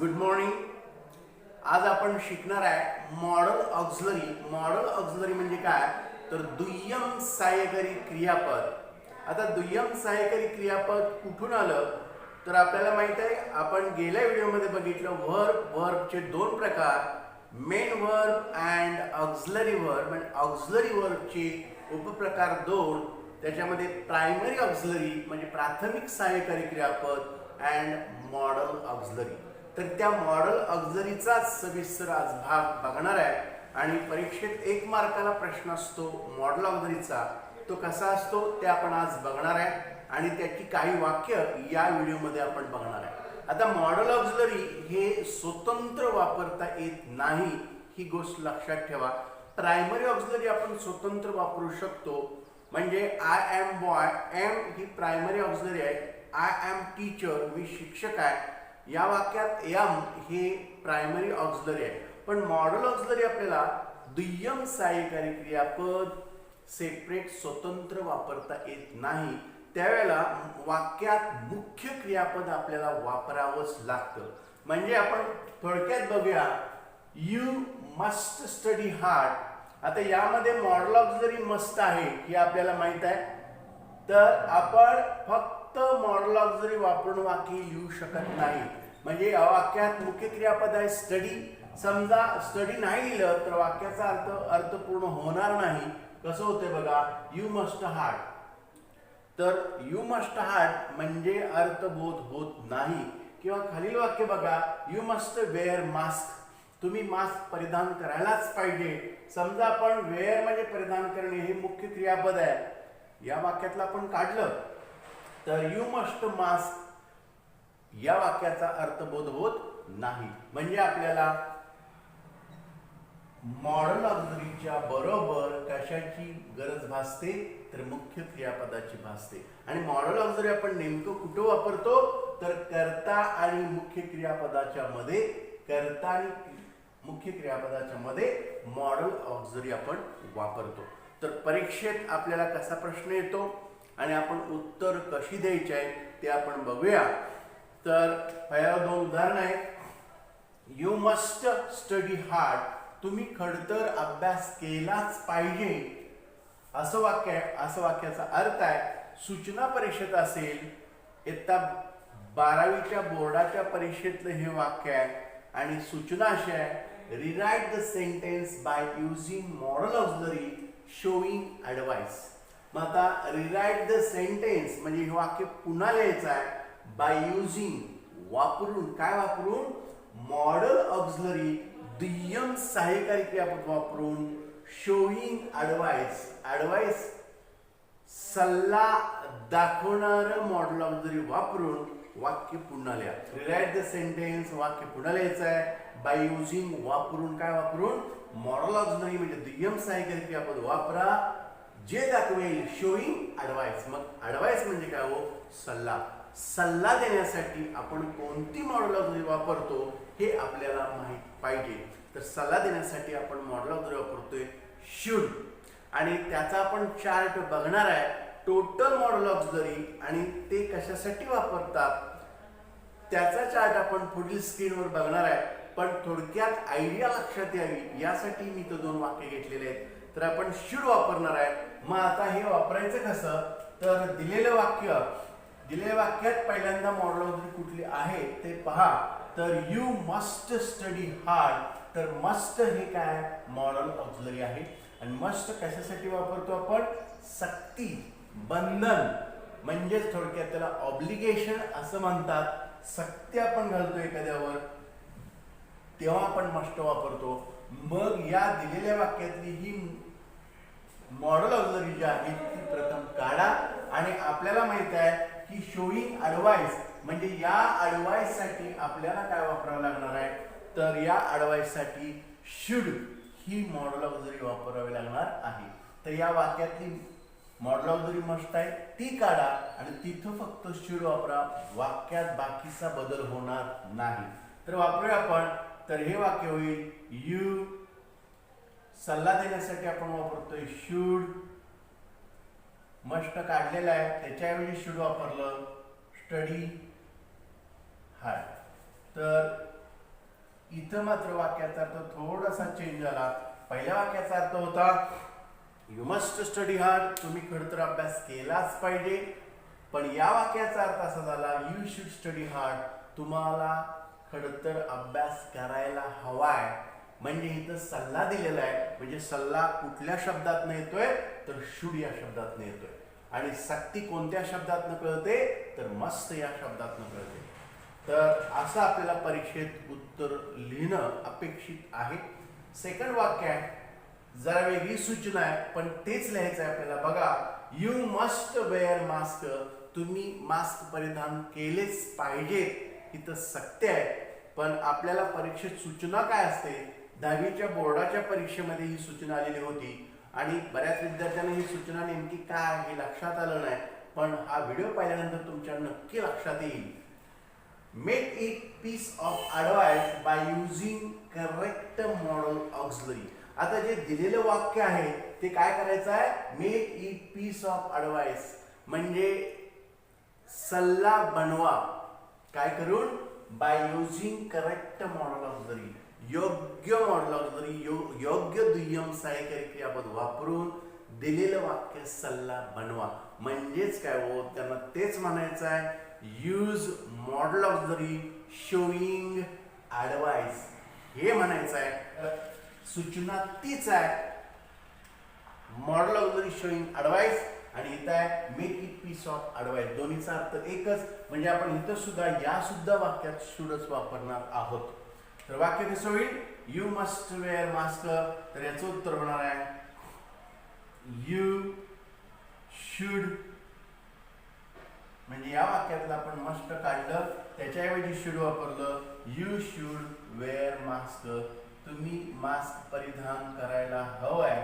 Good morning. आज आपण शिकणार आहे मॉडल ऑक्झिलरी. मॉडल ऑक्झिलरी म्हणजे काय तर दुय्यम सहाय्यकारी क्रियापद. आता दुय्यम सहाय्यकारी क्रियापद कुठून आलं तर आपल्याला माहित आहे, आपण गेल्या व्हिडिओमध्ये बघितलं वर्बचे दोन प्रकार, main verb and auxiliary verb. म्हणजे ऑक्झिलरी वर्बचे उपप्रकार दोन, त्याच्यामध्ये प्रायमरी ऑक्झिलरी म्हणजे प्राथमिक सहाय्यकारी क्रियापद अँड मॉडल ऑक्झिलरी. तर त्या मॉडल ऑक्झिलरीचा सविस्तर आज भाग बघणार आहे. आणि परीक्षेत 1 मार्काला प्रश्न असतो मॉडल ऑक्झिलरीचा, तो कसा असतो ते आपण आज बघणार आहे आणि त्याची काही वाक्य या व्हिडिओमध्ये आपण बघणार आहे. आता मॉडल ऑक्झिलरी हे स्वतंत्र वापरता येत नाही, ही गोष्ट लक्षात ठेवा. प्रायमरी ऑक्झिलरी आपण स्वतंत्र वापरू शकतो. म्हणजे आय एम बॉय, एम ही प्रायमरी ऑक्झिलरी आहे. आय एम टीचर, मी शिक्षक आहे, या वाक्यात एम हे प्रायमरी ऑक्झिलरी आहे. पण मॉडल ऑक्झिलरी आपल्याला दुय्यम सहाय्यकारी क्रियापद सेपरेट स्वतंत्र वापरता येत नाही. त्यावेळेला वाक्यात मुख्य क्रियापद आपल्याला वापरावंच लागतं. म्हणजे आपण थोडक्यात बघूया, यू मस्ट स्टडी हार्ड. आता यामध्ये मॉडल ऑक्झिलरी मस्ट आहे हे आपल्याला माहित आहे, तर आपण फक्त मॉडल ऑक्झिलरी वापरून वाक्य लिहू शकत नाही. म्हणजे या वाक्यात मुख्य क्रियापद आहे स्टडी. समजा स्टडी नाही लिहिलं तर वाक्याचा अर्थ पूर्ण होणार नाही. कसं होते बघा, यू मस्ट हार्ड, तर यू मस्ट हार्ड म्हणजे अर्थबोध होत नाही. किंवा खालील वाक्य बघा, यू मस्ट वेअर मास्क, तुम्ही मास्क परिधान करायलाच पाहिजे. समजा आपण वेअर म्हणजे परिधान करणे हे मुख्य क्रियापद आहे, या वाक्यातलं आपण काढलं तर यू मस्ट मास्क या वाक्याचा अर्थबोध होत नाही. म्हणजे आपल्याला मॉडल ऑक्झिलरीच्या बरोबर कशाची गरज भासते तर मुख्य क्रियापदाची भासते. आणि मॉडल ऑक्झिलरी आपण नेमकं कुठं वापरतो तर कर्ता आणि मुख्य क्रियापदाच्या मध्ये, कर्ता आणि मुख्य क्रियापदाच्या मध्ये मॉडल ऑक्झिलरी आपण वापरतो. तर परीक्षेत आपल्याला कसा प्रश्न येतो आणि आपण उत्तर कशी द्यायची आहे ते आपण बघूया. तर पहिला 2 उदाहरण आहेत. यू मस्ट स्टडी हार्ड, तुम्ही खडतर अभ्यास केलाच पाहिजे असं वाक्य आहे. असं वाक्याचा अर्थ आहे सूचना परीक्षेत असेल, इयत्ता 12वीच्या बोर्डाच्या परीक्षेतलं हे वाक्य आहे. आणि सूचना अशी आहे, rewrite the sentence by using modal auxiliary showing advice. मग आता रिराइट द सेंटेन्स म्हणजे हे वाक्य पुन्हा लिहायचं आहे बाय युजिंग, वापरून. काय वापरून? मॉडल ऑक्झिलरी दुय्यम सहाय्यकारी क्रियापद वापरून. शोईंग ॲडवाइस, ॲडवाइस सल्ला दाखवणारं मॉडल ऑक्झिलरी वापरून वाक्य पुन्हा लिहा. रिराइट द सेंटेन्स वाक्य पुन्हा लिहायचं आहे बाय युजिंग, वापरून. काय वापरून? मॉडल ऑक्झिलरी म्हणजे दुय्यम सहाय्यकारी क्रियापद वापरा जे दाखवेल शोईंग ॲडवाइस. मग ॲडवाइस म्हणजे काय हो? सल्ला. सल्ला देण्यासाठी आपण कोणती मॉडल ऑक्झिलरी वापरतो हे आपल्याला माहित पाहिजे. तर सल्ला देण्यासाठी आपण मॉडल ऑक्झिलरी वापरतोय शुड. आणि त्याचा आपण चार्ट बघणार आहे, टोटल मॉडल ऑक्झिलरी आणि ते कशासाठी वापरतात त्याचा चार्ट आपण पुढील स्क्रीनवर बघणार आहे. पण थोडक्यात आयडिया लक्षात यावी यासाठी मी तो 2 वाक्य घेतलेले आहेत. तर आपण शुड वापरणार आहे. मग आता हे वापरायचं कसं तर दिलेलं वाक्यात पहिल्यांदा मॉडल ऑक्झिलरी कुठली आहे ते पहा. तर यू मस्ट स्टडी हार्ड, तर मस्ट हे काय मॉडल ऑक्झिलरी आहे. आणि मस्ट कशासाठी वापरतो आपण? सक्ती, बंधन, म्हणजेच थोडक्यात त्याला ऑब्लिगेशन असं म्हणतात. सक्ती आपण घालतो एखाद्यावर तेव्हा आपण मस्ट वापरतो. मग या दिलेल्या वाक्यातली ही मॉडल ऑक्झिलरी जी आहे ती प्रथम काढा. आणि आपल्याला माहित आहे की शोईंग ॲडवाइस म्हणजे या ॲडवाइस साठी आपल्याला काय वापरावं लागणार आहे तर या ॲडवाइस साठी शुड ही मॉडल ऑक्झिलरी वापरावी लागणार आहे. तर या वाक्यातली मॉडल ऑक्झिलरी मस्ट आहे ती काढा आणि तिथं फक्त शुड वापरा, वाक्यात बाकीचा बदल होणार नाही. तर वापरूया आपण. तर हे वाक्य होईल, यू सल्ला देण्यासाठी आपण वापरतोय शुड. मस्ट काढलेला आहे त्याच्याऐवजी शुड वापरलं, स्टडी हार्ड. तर इथं मात्र वाक्याचा अर्थ थोडासा चेंज झाला. पहिल्या वाक्याचा अर्थ होता यू मस्ट स्टडी हार्ड, तुम्ही खडतर अभ्यास केलाच पाहिजे. पण या वाक्याचा अर्थ असा झाला यू शुड स्टडी हार्ड, तुम्हाला खडतर अभ्यास करायला हवाय. म्हणजे इथं सल्ला दिलेला आहे. म्हणजे सल्ला कुठल्या शब्दातनं येतोय तर शुड या शब्दातनं येतोय. आणि सक्ती कोणत्या शब्दातनं कळते तर मस्त या शब्दातनं कळते. तर असं आपल्याला परीक्षेत उत्तर लिहिणं अपेक्षित आहे. सेकंड वाक्य आहे, जरा वेगळी सूचना आहे पण तेच लिहायचं आहे आपल्याला. बघा, यू मस्ट वेअर मास्क, तुम्ही मास्क परिधान केलेच पाहिजे. इथं सत्य आहे. पण आपल्याला परीक्षेत सूचना काय असते, 10वीच्या बोर्डाच्या परीक्षेमध्ये ही सूचना आलेली होती आणि बऱ्याच विद्यार्थ्यांना ही सूचना नेमकी काय हे लक्षात आलं नाही. पण हा व्हिडिओ पाहिल्यानंतर तुमच्या नक्की लक्षात येईल. Make it piece of advice by using correct modal auxiliary. आता जे दिलेलं वाक्य आहे ते काय करायचं आहे, make it piece of advice म्हणजे सल्ला बनवा. काय करून, by using correct modal auxiliary, योग्य मॉडल ऑक्झिलरी, योग्य दुय्यम सहाय्यकारी क्रियापद वापरून दिलेलं वाक्य सल्ला बनवा. म्हणजेच काय हो, त्यांना तेच म्हणायचं आहे, use modal auxiliary showing advice, हे म्हणायचं आहे. सूचना तीच आहे, मॉडल ऑक्झिलरी शोईंग ॲडवाइस आणि इथं आहे make it piece of advice. दोन्हीचा अर्थ एकच. म्हणजे आपण इथं सुद्धा या सुद्धा वाक्यात शूडच वापरणार आहोत. तर वाक्य कसं होईल, यू मस्ट वेअर मास्क, तर याचं उत्तर होणार आहे यू शुड. म्हणजे या वाक्यातलं आपण मस्ट काढलं, त्याच्याऐवजी शुड वापरलं. यू शुड वेअर मास्क, तुम्ही मास्क परिधान करायला हवंय.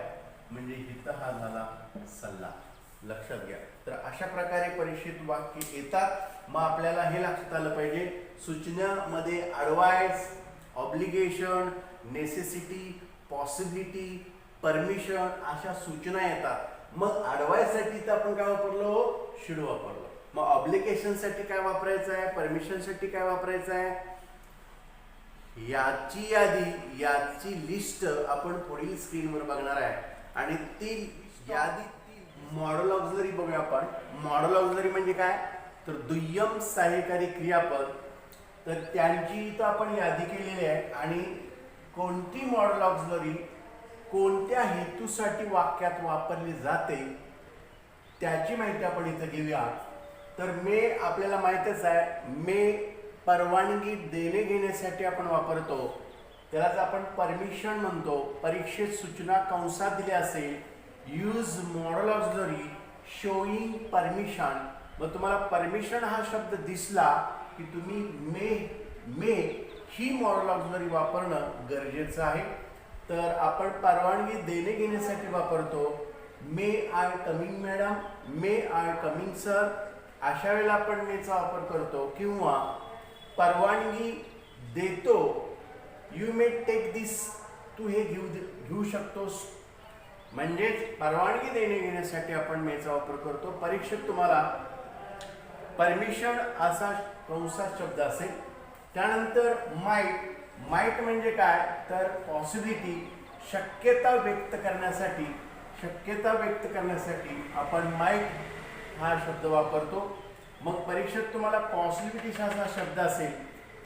म्हणजे इथं हा झाला सल्ला. लक्षात घ्या. तर अशा प्रकारे परीक्षेत वाक्य येतात. मग आपल्याला हे लक्षात आलं पाहिजे, सूचनामध्ये advice, obligation, necessity, possibility, permission अशा सूचना येतात. मग ॲडवाइससाठी तर आपण काय वापरलो, शुड वापरलो. मग ऑब्लिगेशनसाठी काय वापरायचं आहे, परमिशनसाठी काय वापरायचं आहे, याची यादी, याची लिस्ट आपण पुढील स्क्रीनवर बघणार आहे. आणि ती यादी मॉडल ऑक्झिलरी बघूया आपण. मॉडल ऑक्झिलरी म्हणजे काय तर दुय्यम सहाय्यकारी क्रियापद. तर त्यांची इथं आपण यादी केलेली आहे आणि कोणती मॉडल ऑक्झिलरी कोणत्या हेतूसाठी वाक्यात वापरली जाते त्याची माहिती आपण इथं घेऊया. तर मे आपल्याला माहितच आहे, मे परवानगी देणे घेण्यासाठी आपण वापरतो, त्यालाच आपण परमिशन म्हणतो. परीक्षेत सूचना कंसात दिली असेल, use modal auxiliary showing permission. मग तुम्हाला परमिशन हा शब्द दिसला की तुम्ही मे ही मॉडल ऑक्झिलरी वापरणं गरजेचं आहे. तर आपण परवानगी देणे घेण्यासाठी वापरतो, may I coming madam, may I coming sir. अशा वेळेला आपण मेचा वापर करतो. किंवा परवानगी देतो, यू मे टेक दिस, तू हे घेऊ शकतोस. म्हणजेच परवानगी देणे घेण्यासाठी आपण मेचा वापर करतो. परीक्षेत तुम्हाला परमिशन असा कंसात शब्द असेल. त्यानंतर माइट म्हणजे काय तर पॉसिबिलिटी, शक्यता व्यक्त करण्यासाठी आपण माइट हा शब्द वापरतो. मग परीक्षेत तुम्हाला पॉसिबिलिटी असा शब्द असेल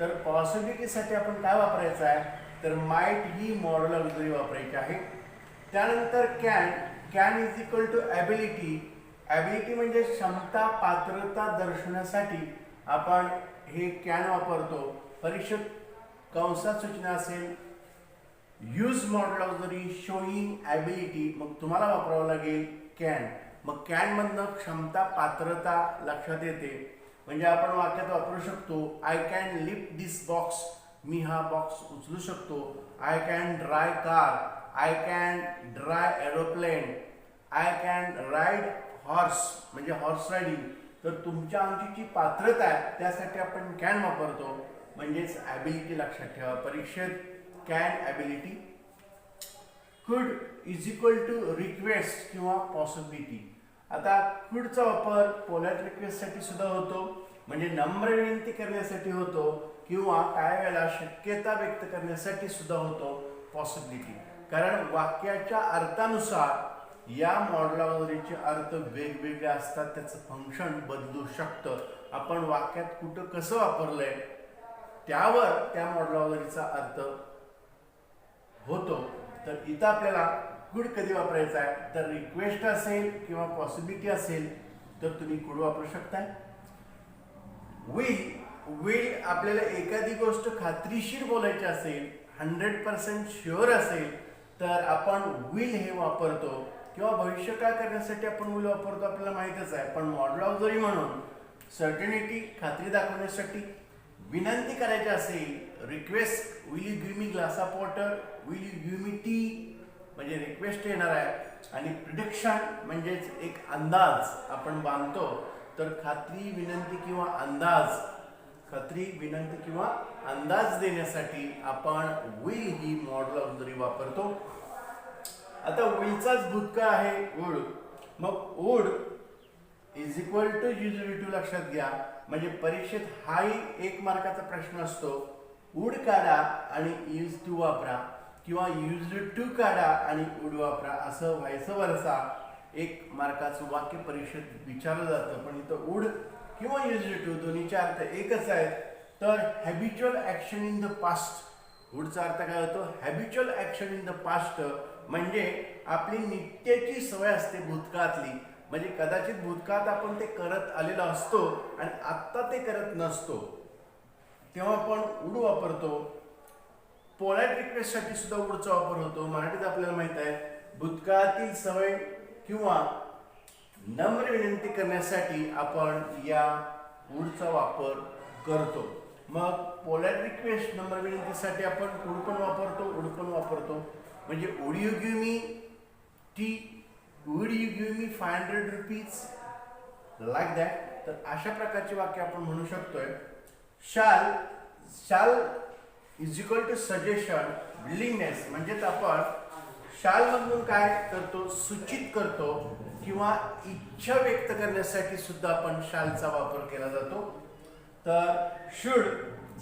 तर पॉसिबिलिटीसाठी आपण काय वापरायचं आहे तर माइट ही मॉडल ऑक्झिलरी वापरायची आहे. त्यानंतर can is equal to ability म्हणजे क्षमता, पात्रता दर्शवण्यासाठी आपण हे कॅन वापरतो. परीक्षेत कंसात सूचना असेल use modal auxiliary showing ability, मग तुम्हाला वापरावं लागेल कॅन. मग कॅन मधनं क्षमता, पात्रता लक्षात येते. म्हणजे आपण वाक्यात वापरू शकतो, I can lift this box, मी हा बॉक्स उचलू शकतो. I can drive car, I can drive aeroplane, I can ride horse म्हणजे हॉर्स रायडिंग. तर तुमच्या आमची जी पात्रता आहे त्यासाठी आपण कॅन वापरतो. म्हणजेच ॲबिलिटी लक्षात ठेवा. परीक्षेत कॅन ॲबिलिटी. कुड इज इक्वल टू रिक्वेस्ट किंवा पॉसिबिलिटी. आता कुडचा वापर पोलाइट रिक्वेस्टसाठी सुद्धा होतो, म्हणजे नम्र विनंती करण्यासाठी होतो, किंवा काय वेळेला शक्यता व्यक्त करण्यासाठी सुद्धा होतो पॉसिबिलिटी. कारण वाक्याच्या अर्थानुसार या मॉडल ऑक्झिलरीचे अर्थ वेगवेगळे असतात, त्याचं फंक्शन बदलू शकतं. आपण वाक्यात कुठं कसं वापरलंय त्यावर त्या मॉडल ऑक्झिलरीचा अर्थ होतो. तर इथं आपल्याला कुड कधी वापरायचा आहे, तर रिक्वेस्ट असेल किंवा पॉसिबिलिटी असेल तर तुम्ही कुड वापरू शकताय. विल आपल्याला एखादी गोष्ट खात्रीशीर बोलायची असेल, 100% शुअर असेल तर आपण विल हे वापरतो, किंवा भविष्य काय करण्यासाठी आपण विल वापरतो आपल्याला माहितच आहे. पण मॉडल ऑक्झिलरी म्हणून सर्टनिटी खात्री दाखवण्यासाठी विनंती करायची असेल, request will you give me glass of water, will you give me T म्हणजे रिक्वेस्ट येणार आहे. आणि प्रिडिक्शन म्हणजेच एक अंदाज आपण बांधतो. तर खात्री विनंती किंवा अंदाज देण्यासाठी आपण विल ही मॉडल ऑक्झिलरी वापरतो. आता विलचाच भूतकाळ आहे वुड. मग would is equal to used to लक्षात घ्या. म्हणजे परीक्षेत हाही 1 मार्काचा प्रश्न असतो. वुड काढा आणि यूज टू वापरा, किंवा युज्ड टू काढा आणि वुड वापरा, असं व्हायचं वरसा 1 मार्काचं वाक्य परीक्षेत विचारलं जातं. पण इथं वुड किंवा युज्ड टू दोन्हीचे अर्थ एकच आहेत. तर habitual action in the past, वुडचा अर्थ काय होतो, habitual action in the past म्हणजे आपली नित्याची सवय असते भूतकाळातली. म्हणजे कदाचित भूतकाळात आपण ते करत आलेलो असतो आणि आत्ता ते करत नसतो, तेव्हा आपण वुड वापरतो. पोलाइट रिक्वेस्टसाठी सुद्धा वुडचा वापर होतो. मराठीत आपल्याला माहित आहे भूतकाळातील सवय किंवा नम्र विनंती करण्यासाठी आपण या वुडचा वापर करतो. मग पोलाइट रिक्वेस्ट नम्र विनंतीसाठी आपण वुड पण वापरतो, वुड पण वापरतो. म्हणजे would you give me tea, would you give me 500 rupees, like that. तर अशा प्रकारचे वाक्य आपण म्हणू शकतोय. Shall is equal to suggestion, willingness म्हणजेच आपण शाल मधून काय करतो, सूचित करतो, किंवा इच्छा व्यक्त करण्यासाठी सुद्धा आपण शालचा वापर केला जातो. तर शुड,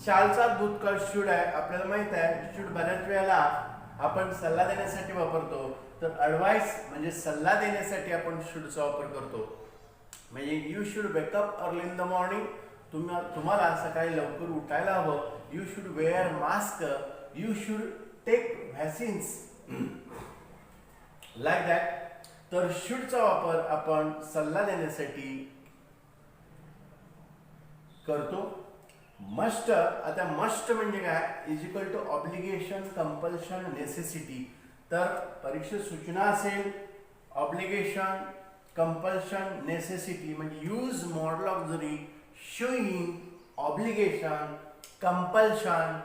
शालचा भूतकाळ शुड आहे. आपल्याला माहित आहे शुड बऱ्याच वेळेला आपण सल्ला देण्यासाठी वापरतो. तर ॲडवाइस म्हणजे सल्ला देण्यासाठी आपण शुडचा वापर करतो. म्हणजे you should wake up early in the morning, तुम्हाला सकाळी लवकर उठायला हवं. You should wear mask, you should take vaccines, like that. तर शुडचा वापर आपण सल्ला देण्यासाठी करतो. मस्ट, आता मस्ट म्हणजे काय, is equal to obligation, compulsion, necessity. तर परीक्षेत सूचना असेल ऑब्लिगेशन, कंपल्शन, नेसेसिटी म्हणजे use modal auxiliary showing obligation, compulsion,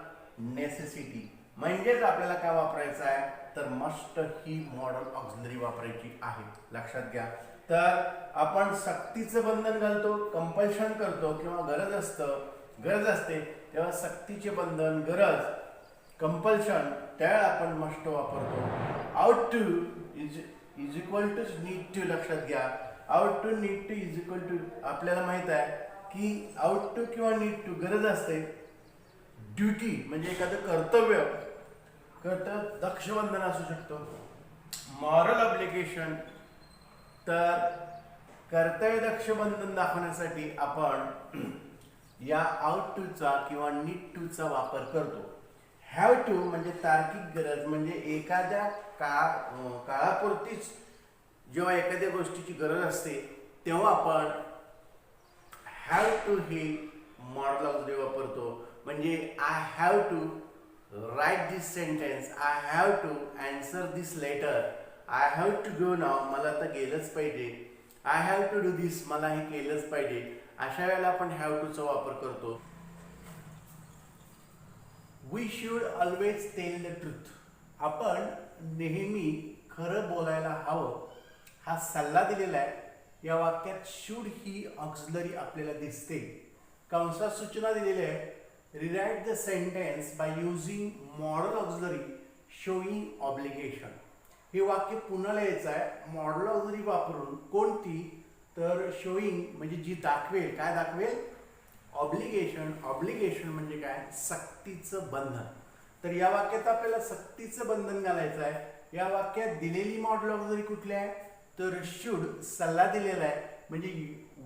necessity. म्हणजेच आपल्याला काय वापरायचं आहे, तर मस्ट ही मॉडल ऑक्झिलरी वापरायची आहे, लक्षात घ्या. तर आपण सक्तीचं बंधन घालतो, कंपल्शन करतो, किंवा गरज असते तेव्हा सक्तीचे बंधन, गरज, कंपल्शन, त्यावेळेला आपण मस्ट वापरतो. Ought to is equal to need to, लक्षात घ्या. Ought to, need to is equal to. आपल्याला माहित आहे की आउट टू किंवा नीड टू गरज असते. ड्युटी म्हणजे एखादं कर्तव्य दक्षबंधन असू शकतो. मॉरल ऑब्लिगेशन, तर कर्तव्य दक्षबंधन दाखवण्यासाठी आपण या आउट टूचा किंवा नीड टूचा वापर करतो. हॅव टू म्हणजे तार्किक गरज, म्हणजे एखाद्या काळापुरतीच जेव्हा एखाद्या गोष्टीची गरज असते तेव्हा आपण हॅव टू ही मॉडल ऑक्झिलरी वापरतो. म्हणजे I have to write this sentence, I have to answer this letter, I have to go now, मला तर गेलंच पाहिजे, I have to do this, मला हे केलंच पाहिजे. अशा वेळेला आपण हॅव टूचा वापर करतो. We should always tell the truth, आपण नेहमी खरं बोलायला हवं, हा सल्ला दिलेला आहे. या वाक्यात शुड ही ऑक्झिलरी आपल्याला दिसते. कंसात सूचना दिलेली आहे, rewrite the sentence by using modal auxiliary showing obligation. हे वाक्य पुन्हा लिहायचं आहे मॉडल ऑक्झिलरी वापरून. कोणती, तर शोईंग म्हणजे जी दाखवेल, काय दाखवेल, ऑब्लिगेशन. ऑब्लिगेशन म्हणजे काय? सक्तीचं बंधन. तर या वाक्यात आपल्याला सक्तीचं बंधन घालायचं आहे. या वाक्यात दिलेली मॉडल ऑक्झिलरी कुठली आहे? तर शुड, सल्ला दिलेला आहे, म्हणजे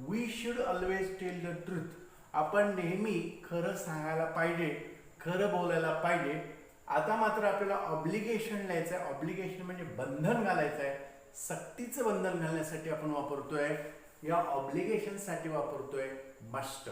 we should always tell the truth. आपण नेहमी खरं सांगायला पाहिजे, खरं बोलायला पाहिजे. आता मात्र आपल्याला ऑब्लिगेशन लिहायचं आहे. ऑब्लिगेशन म्हणजे बंधन घालायचं आहे. सक्तीचं बंधन घालण्यासाठी आपण वापरतोय, या ऑब्लिगेशनसाठी वापरतोय मस्ट.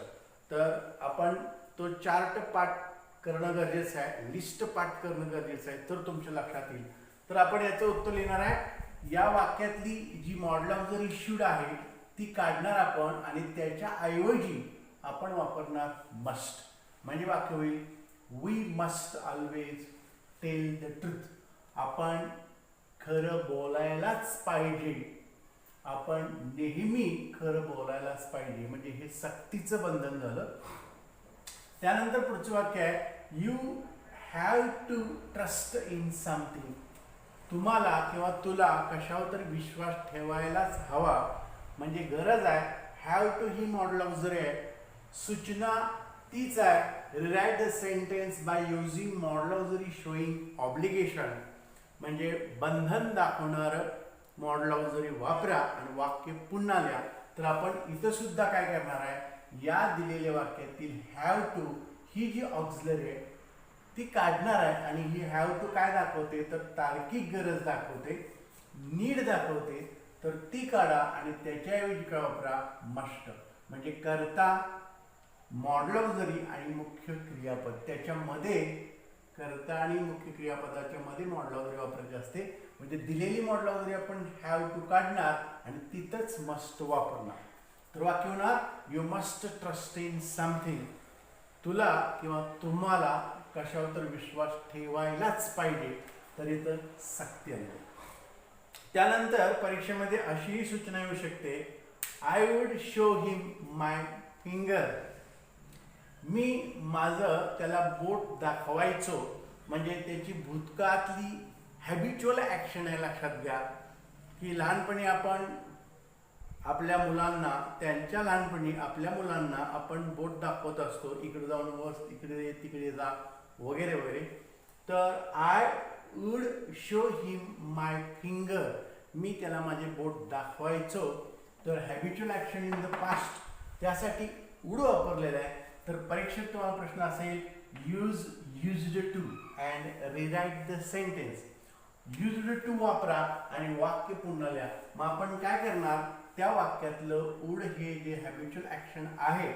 तर आपण तो चार्ट पाठ करणं गरजेचं आहे, लिस्ट पाठ करणं गरजेचं आहे, तर तुमच्या लक्षात येईल. तर आपण याचं उत्तर लिहिणार आहे. या वाक्यातली जी मॉडल ऑक्झिलरी शुड आहे ती काढणार आपण आणि त्याच्या ऐवजी आपण वापरणार मस्ट. म्हणजे वाक्य होईल we must always tell the truth. आपण खरं बोलायलाच पाहिजे, आपण नेहमी खरं बोलायलाच पाहिजे. म्हणजे हे सक्तीचं बंधन झालं. त्यानंतर पुढचं वाक्य आहे you have to trust in something. तुम्हाला किंवा तुला कशावर तरी विश्वास ठेवायलाच हवा, म्हणजे गरज आहे. हॅव टू ही मॉडल ऑक्झिलरी आहे. सूचना तीच आहे. Rewrite the sentence by using modal auxiliary showing obligation. म्हणजे बंधन दाखवणारं मॉडल ऑक्झिलरी वापरा आणि वाक्य पुन्हा लिहा. तर आपण इथं सुद्धा काय करणार आहे, या दिलेल्या वाक्यातील हॅव टू ही जी ऑक्झिलरी आहे ती काढणार आहे. आणि ही हॅव टू काय दाखवते? तर तार्किक गरज दाखवते, नीड दाखवते. तर ती काढा आणि त्याच्याऐवजी काय वापरा? मस्ट. म्हणजे करता, मॉडल ऑक्झिलरी आणि मुख्य क्रियापद, त्याच्यामध्ये करता आणि मुख्य क्रियापदाच्या मध्ये मॉडल ऑक्झिलरी वापरायची असते. म्हणजे दिलेली मॉडल ऑक्झिलरी आपण हॅव टू काढणार आणि तिथंच मस्ट वापरणार. तर वाक्य होणार you must trust in something. तुला किंवा तुम्हाला कशावर तर विश्वास ठेवायलाच पाहिजे. तर इथं सक्ती आहे. त्यानंतर परीक्षेमध्ये अशीही सूचना येऊ शकते I would show him my finger. मी माझं त्याला बोट दाखवायचो. म्हणजे त्याची भूतकाळातली हॅबिच्युअल ॲक्शन आहे. लक्षात घ्या की लहानपणी आपण आपल्या मुलांना, त्यांच्या लहानपणी आपल्या मुलांना आपण बोट दाखवत असतो, इकडे जाऊन बस, इकडे तिकडे जा, वगैरे वगैरे. तर I would show him my finger. मी त्याला माझे बोट दाखवायचो. तर habitual action in the past, त्यासाठी वुड वापरलेलं आहे. तर परीक्षेत तुम्हाला प्रश्न असेल used to and rewrite the sentence. Used to वापरा आणि वाक्य पुन्हा लिहा. मग आपण काय करणार, त्या वाक्यातलं वुड हे जे हॅबिच्युअल ॲक्शन आहे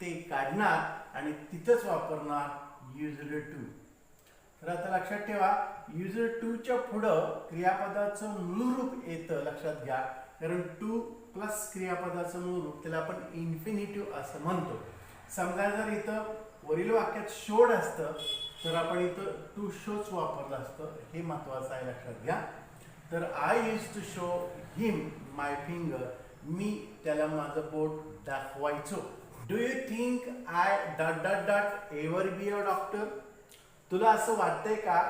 ते काढणार आणि तिथंच वापरणार युज्ड टू. तर आता लक्षात ठेवा युज्ड टूच्या पुढं क्रियापदाचं मूळ रूप येतं. लक्षात घ्या, कारण टू प्लस क्रियापदाचं मूळ रूप त्याला आपण इन्फिनिटिव्ह असं म्हणतो. समजा जर इथं वरील वाक्यात शोड असतं तर आपण इथं टू शोच वापरलं असतं. हे महत्वाचं आहे, लक्षात घ्या. तर I use to show him my finger. मी त्याला माझं बोट दाखवायचो. Do you think I dot dot dot ever be a doctor. तुला असं वाटतंय का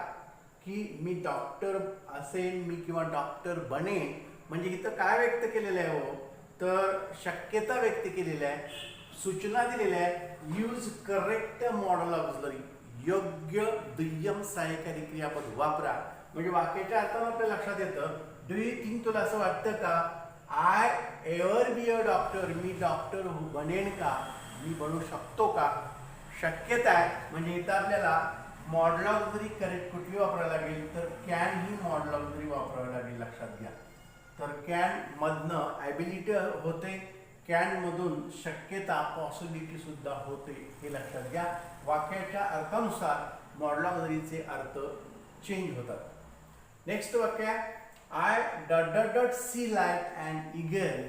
की मी डॉक्टर असेन, मी किंवा डॉक्टर बनेन. म्हणजे इथं काय व्यक्त केलेलं आहे हो, तर शक्यता व्यक्त केलेली आहे. सूचना दिलेल्या आहे यूज करेक्ट मॉडल ऑक्झिलरी. योग्य दुय्यम सहाय्यकारी क्रियापद वापरा. म्हणजे वाक्याच्या अर्थानं आपल्या लक्षात येतं डू यू थिंक, तुला असं वाटतं का I ever be a doctor, मी डॉक्टर बनेन का, मी बनू शकतो का. शक्यता आहे. म्हणजे इथं आपल्याला मॉडल ऑक्झिलरी करेक्ट कुठली वापरायला लागेल, तर कॅन ही मॉडल ऑक्झिलरी वापरावी लागेल. लक्षात घ्या. तर कॅन मधनं ॲबिलिटी होते, कॅन मधून शक्यता पॉसिबिलिटी सुद्धा होते, हे लक्षात घ्या. वाक्याच्या अर्थानुसार मॉडल ऑक्झिलरीचे अर्थ चेंज होतात. नेक्स्ट वाक्य I dot dot dot see like and eagle.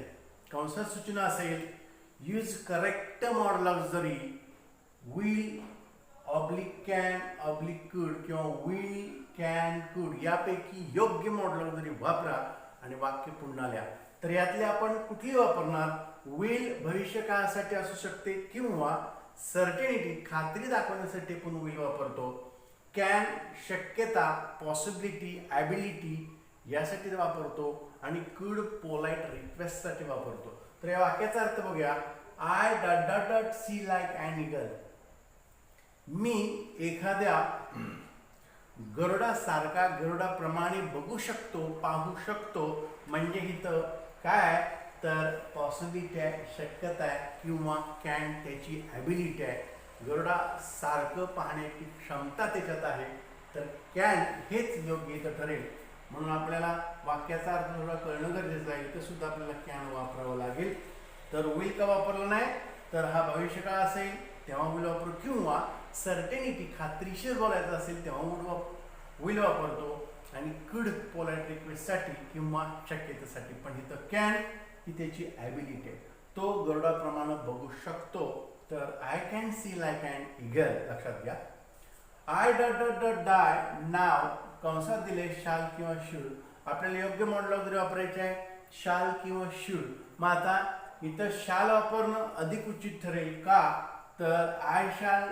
कंसात सूचना असेल use correct modal auxiliary. Will oblique can oblique could किंवा विल कॅन कुड यापैकी योग्य मॉडल ऑक्झिलरी वापरा आणि वाक्य पुन्हा लिहा. तर यातले आपण कुठली वापरणार. विल भविष्य काळासाठी असू शकते किंवा सर्टेनिटी खात्री दाखवण्यासाठी आपण विल वापरतो. कॅन शक्यता, पॉसिबिलिटी, ॲबिलिटी यासाठी वापरतो आणि कुड पोलाइट रिक्वेस्टसाठी वापरतो. तर या वाक्याचा अर्थ बघूया. I dot dot dot see like and eagle. मी एखाद्या गरुडासारखा गरुडाप्रमाणे बघू शकतो, पाहू शकतो. म्हणजे इथं काय तर पॉसिबिलिटी आहे, शक्यता आहे, किंवा कॅन त्याची ॲबिलिटी आहे. गरुडासारखं पाहण्याची क्षमता त्याच्यात आहे. तर कॅन हेच योग्य इथं ठरेल. म्हणून आपल्याला वाक्याचा अर्थ थोडा कळणं गरजेचं आहे. इथं सुद्धा आपल्याला कॅन वापरावं लागेल. तर विल का वापरलं नाही तर हा भविष्यकाळ असेल तेव्हा विल वापरू, किंवा सर्टेनिटी खात्रीशीर बोलायचं असेल तेव्हा विल वापरतो. आणि कुड पोलाइट रिक्वेस्टसाठी किंवा शक्यतेसाठी. पण इथं कॅन ही त्याची ॲबिलिटी आहे. तो गरुडाप्रमाणे बघू शकतो. तर I can see like and eagle लक्षात घ्या. आय डॉट डॉट डॉट डाय नाव कंसात दिले शाल किंवा शुड. आपल्याला योग्य मॉडेल वगैरे वापरायचे आहे, शाल किंवा शुड. मग आता इथं शाल वापरणं अधिक उचित ठरेल. का तर आय शाल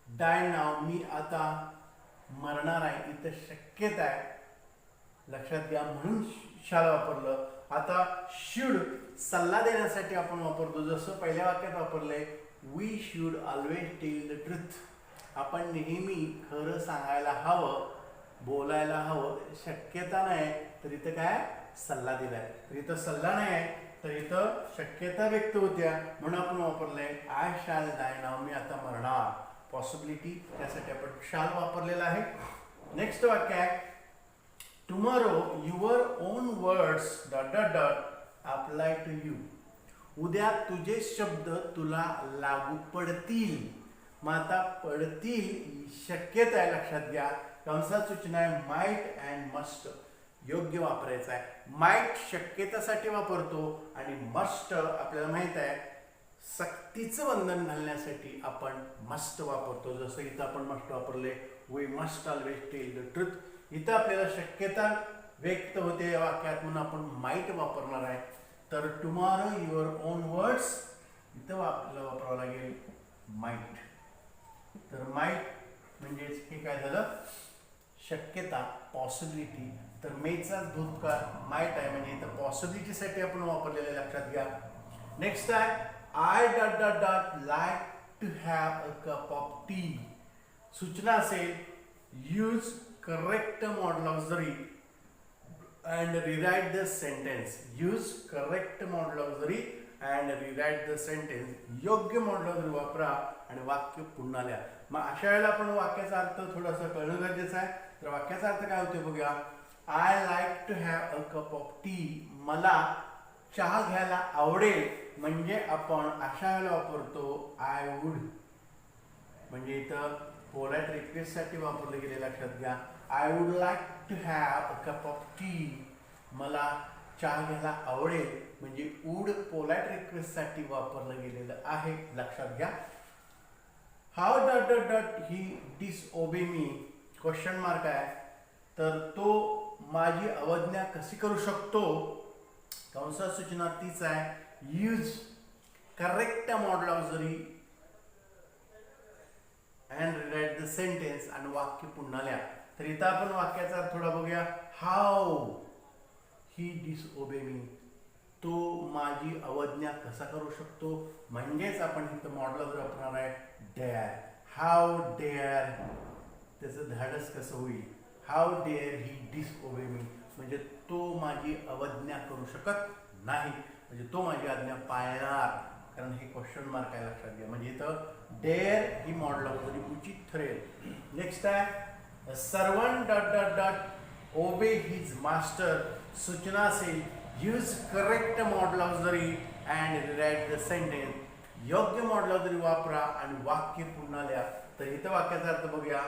डाय नाव, मी आता मरणार आहे. इथं शक्यता आहे लक्षात घ्या, म्हणून शाल वापरलं. आता शुड सल्ला देण्यासाठी आपण वापरतो. जसं पहिल्या वाक्यात वापरलंय we should always tell the truth. आपण नेहमी खरं सांगायला हवं, बोलायला हवं. शक्यता नाही तर इथं काय सल्ला दिलाय. तर इथं सल्ला नाही आहे तर इथं शक्यता व्यक्त होत्या, म्हणून आपण वापरलंय आय शाल डाय नाव, मी आता मरणार. पॉसिबिलिटी त्यासाठी आपण शाल वापरलेला आहे. नेक्स्ट वाक्य आहे tomorrow your own words dot dot dot apply to you. उद्या तुझे शब्द तुला लागू पडतील. मग आता पडतील शक्यता आहे लक्षात घ्या. कंसात सूचना आहे माइट अँड मस्ट. योग्य वापरायचा आहे. माइट शक्यतासाठी वापरतो आणि मस्ट आपल्याला माहित आहे सक्तीचं बंधन घालण्यासाठी आपण मस्ट वापरतो. जसं इथं आपण मस्ट वापरले we must always tell the truth. इथं आपल्याला शक्यता व्यक्त होते या वाक्यात म्हणून आपण माइट वापरणार आहे. तर टुमॉरो युअर ओन वर्ड्स इथं आपल्याला वापरावं लागेल माइट. तर माइट म्हणजेच हे काय झालं शक्यता, पॉसिबिलिटी. तर मेचा भूतकाळ माइट आहे म्हणजे इथं पॉसिबिलिटीसाठी आपण वापरलेलं लक्षात घ्या. नेक्स्ट आहे I dot dot dot like to have a cup of tea. सूचना असेल use correct modal auxiliary and rewrite the sentence. Use correct modal auxiliary and rewrite the sentence. योग्य मॉडेल ऑक्झिलरी वापरा आणि वाक्य पुन्हा लिहा. मग अशा वेळेला आपण वाक्याचा अर्थ थोडासा कळणं गरजेचं आहे. तर वाक्याचा अर्थ काय होतो बघूया. I like to have a cup of tea. मला चहा घ्यायला आवडेल. म्हणजे आपण अशा वेळेला वापरतो आय वुड. म्हणजे इथं पोलाइट रिक्वेस्टसाठी वापरले गेले लक्षात घ्या. I would like to have a cup of tea. मला चहा घ्यायला आवडेल म्हणजे वुड पोलाइट रिक्वेस्टसाठी वापरलं गेलेलं आहे लक्षात घ्या. How dot dot dot he disobey me. Question mark आहे. तर तो माझी अवज्ञा कशी करू शकतो. कंसात सूचना तीच आहे use correct modal auxiliary and rewrite the sentence आणि वाक्य पुन्हा लिहा. तर इथं आपण वाक्याचा अर्थ थोडा बघूया. हाऊ ही डिसओबे मी. तो माझी अवज्ञा कसा करू शकतो. म्हणजेच आपण इथं मॉडेल ऑक्झिलरी वापरणार आहे डेअर. हाऊ डेअर त्याचं धाडस कसं होईल. हाऊ डेअर ही डिसओबे मी म्हणजे तो माझी अवज्ञा करू शकत नाही. म्हणजे तो माझी आज्ञा पाळणार. कारण हे क्वेश्चन मार्क आहे लक्षात घ्या. म्हणजे इथं डेअर ही मॉडेल ऑक्झिलरी उचित ठरेल. नेक्स्ट आहे सर्वंट डॉट डॉट डॉट ओबे हिज मास्टर. सूचना असेल use correct modal auxiliary and rewrite the sentence. योग्य मॉडेल ऑक्झिलरी वापरा आणि वाक्य पुन्हा लिहा. तर इथं वाक्याचा अर्थ बघूया.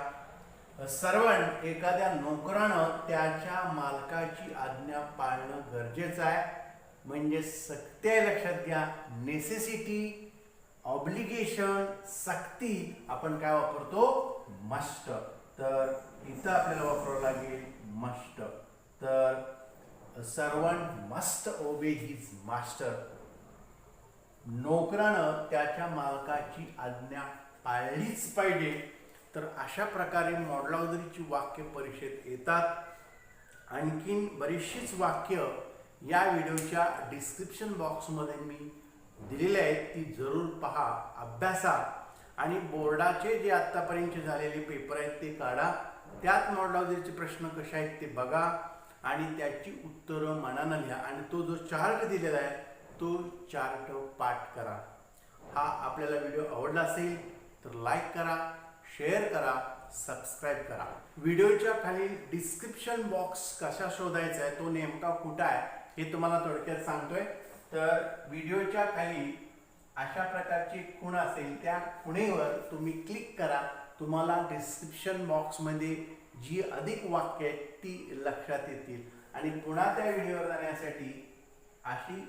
सर्वंट एखाद्या नोकरानं त्याच्या मालकाची आज्ञा पाळणं गरजेचं आहे. म्हणजे सक्ती आहे लक्षात घ्या. नेसेसिटी, ऑब्लिगेशन, सक्ती आपण काय वापरतो मस्ट. तर इथं आपल्याला वापरावं लागेल मस्ट. तर servant must obey his master. नोकरानं त्याच्या मालकाची आज्ञा पाळलीच पाहिजे. तर अशा प्रकारे मॉडेल ऑक्झिलरीची वाक्य परीक्षेत येतात. आणखीन बरीचशीच वाक्य या व्हिडिओच्या डिस्क्रिप्शन बॉक्समध्ये मी दिलेले आहेत ती जरूर पहा, अभ्यासा आणि बोर्डाचे जे आत्तापर्यंत झालेले पेपर आहेत ते काढा, त्यात मॉडेल ऑफ प्रश्न कसे आहेत ते बघा आणि त्याची उत्तरं मनानं लिहा आणि तो जो चार्ट दिलेला आहे तो चार्ट पाठ करा. हा आपल्याला व्हिडिओ आवडला असेल तर लाईक करा, शेअर करा, सबस्क्राईब करा. व्हिडिओच्या खाली डिस्क्रिप्शन बॉक्स कसा शोधायचा आहे, तो नेमका कुठं आहे हे तुम्हाला थोडक्यात सांगतोय. तर व्हिडिओच्या खाली अशा प्रकारची खूण असेल, त्या खुणेवर तुम्ही क्लिक करा. तुम्हाला डिस्क्रिप्शन बॉक्समध्ये जी अधिक वाक्य आहेत ती लक्षात येतील आणि पुन्हा त्या व्हिडिओवर जाण्यासाठी अशी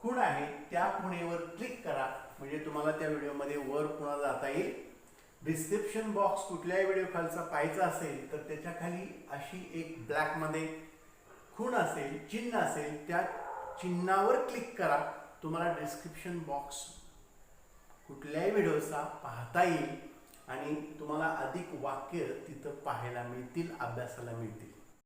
खूण आहे त्या खुणेवर क्लिक करा, म्हणजे तुम्हाला त्या व्हिडिओमध्ये वर पुन्हा जाता येईल. डिस्क्रिप्शन बॉक्स कुठल्याही व्हिडिओ खालचा पाहायचा असेल तर त्याच्या खाली अशी एक ब्लॅकमध्ये खूण असेल, चिन्ह असेल, त्या चिन्हावर क्लिक करा. तुम्हाला डिस्क्रिप्शन बॉक्स कुठल्याही व्हिडिओचा पाहता येईल आणि तुम्हाला अधिक वाक्य तिथं पाहायला मिळतील, अभ्यासाला मिळतील.